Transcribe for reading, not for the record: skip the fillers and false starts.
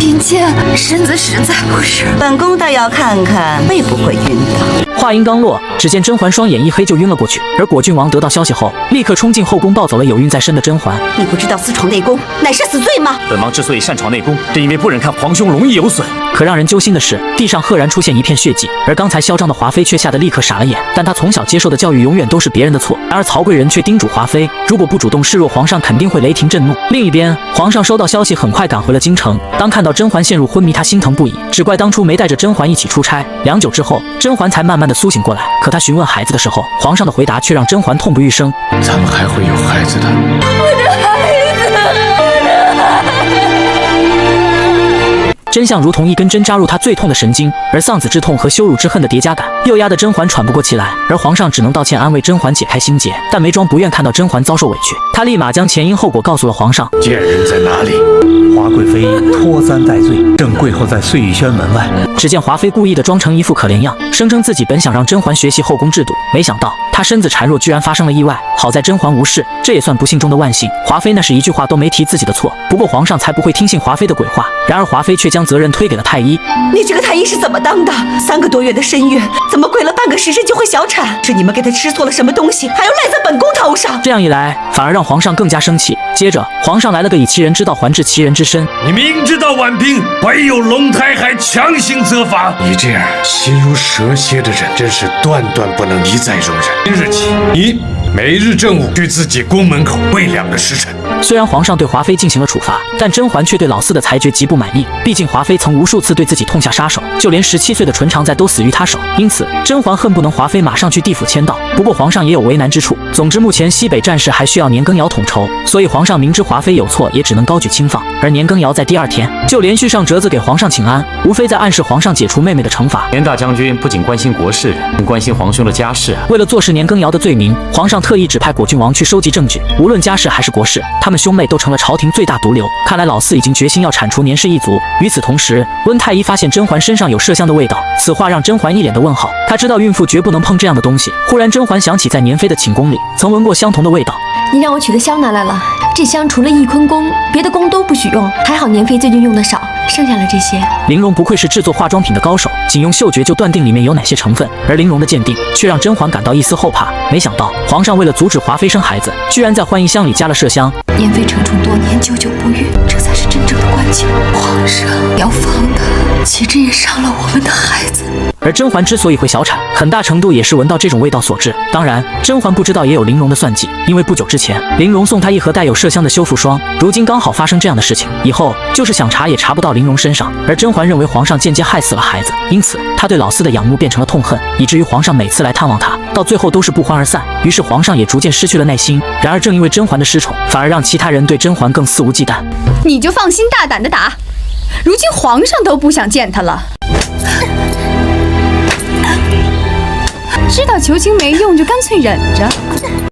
林剑身子实在不是。本宫倒要看看会不会晕倒。话音刚落，只见甄嬛双眼一黑就晕了过去。而果郡王得到消息后，立刻冲进后宫抱走了有孕在身的甄嬛。你不知道私闯内宫乃是死罪吗？本王之所以擅闯内宫，是因为不忍看皇兄龙翼有损。可让人揪心的是，地上赫然出现一片血迹，而刚才嚣张的华妃却吓得立刻傻了眼。但她从小接受的教育永远都是别人的错。然而曹贵人却叮嘱华妃，如果不主动示弱，皇上肯定会雷霆震怒。另一边，皇上收到消息，很快赶回了京城。当看到甄嬛陷入昏迷，他心疼不已，只怪当初没带着甄嬛一起出差。良久之后，甄嬛才慢慢的苏醒过来。可她询问孩子的时候，皇上的回答却让甄嬛痛不欲生。咱们还会有孩子的。真相如同一根针扎入她最痛的神经，而丧子之痛和羞辱之恨的叠加感，又压得甄嬛喘不过气来。而皇上只能道歉安慰甄嬛解开心结，但没装不愿看到甄嬛遭受委屈。他立马将前因后果告诉了皇上。贱人在哪里？华贵妃脱簪戴罪，正跪候在碎玉轩门外。只见华妃故意的装成一副可怜样，声称自己本想让甄嬛学习后宫制度，没想到她身子孱弱，居然发生了意外。好在甄嬛无事，这也算不幸中的万幸。华妃那是一句话都没提自己的错，不过皇上才不会听信华妃的鬼话。然而华妃却将责任推给了太医。你这个太医是怎么当的？3个多月的身孕，怎么跪了半个时辰就会小产？是你们给她吃错了什么东西，还要赖在本宫头上？这样一来，反而让皇上更加生气。接着，皇上来了个以其人之道还治其人之身。你明知道婉嫔怀有龙胎，还强行责罚，你这样心如蛇蝎的人，真是断断不能一再容忍。今日起，你每日正午去自己宫门口跪2个时辰。虽然皇上对华妃进行了处罚，但甄嬛却对老四的裁决极不满意。毕竟华妃曾无数次对自己痛下杀手，就连17岁的纯常在都死于她手。因此，甄嬛恨不能华妃马上去地府签到。不过皇上也有为难之处。总之，目前西北战事还需要年羹尧统筹，所以皇上明知华妃有错，也只能高举轻放。而年羹尧在第2天就连续上折子给皇上请安，无非在暗示皇上解除妹妹的惩罚。年大将军不仅关心国事，更关心皇兄的家事啊！为了坐实年羹尧的罪名，皇上特意指派果郡王去收集证据。无论家事还是国事，他们兄妹都成了朝廷最大毒瘤。看来老四已经决心要铲除年氏一族。与此同时，温太医发现甄嬛身上有麝香的味道，此话让甄嬛一脸的问号。她知道孕妇绝不能碰这样的东西。忽然，甄嬛想起在年妃的寝宫里曾闻过相同的味道。你让我取的香拿来了，这香除了翊坤宫，别的宫都不许用。还好年妃最近用的少，剩下了这些。玲珑不愧是制作化妆品的高手，仅用嗅觉就断定里面有哪些成分。而玲珑的鉴定却让甄嬛感到一丝后怕。没想到皇上为了阻止华妃生孩子，居然在欢宜香里加了麝香。年妃承宠多年，久久不育，这才是真正的关键。皇上要放的，岂止也伤了我们的孩子。而甄嬛之所以会小产，很大程度也是闻到这种味道所致。当然，甄嬛不知道也有玲珑的算计，因为不久之前，玲珑送她一盒带有麝香的修复霜，如今刚好发生这样的事情，以后就是想查也查不到玲珑身上。而甄嬛认为皇上间接害死了孩子，因此她对老四的仰慕变成了痛恨，以至于皇上每次来探望她，到最后都是不欢而散。于是皇上也逐渐失去了耐心。然而正因为甄嬛的失宠，反而让其他人对甄嬛更肆无忌惮。你就放心大胆的打，如今皇上都不想见他了。知道求情没用，就干脆忍着。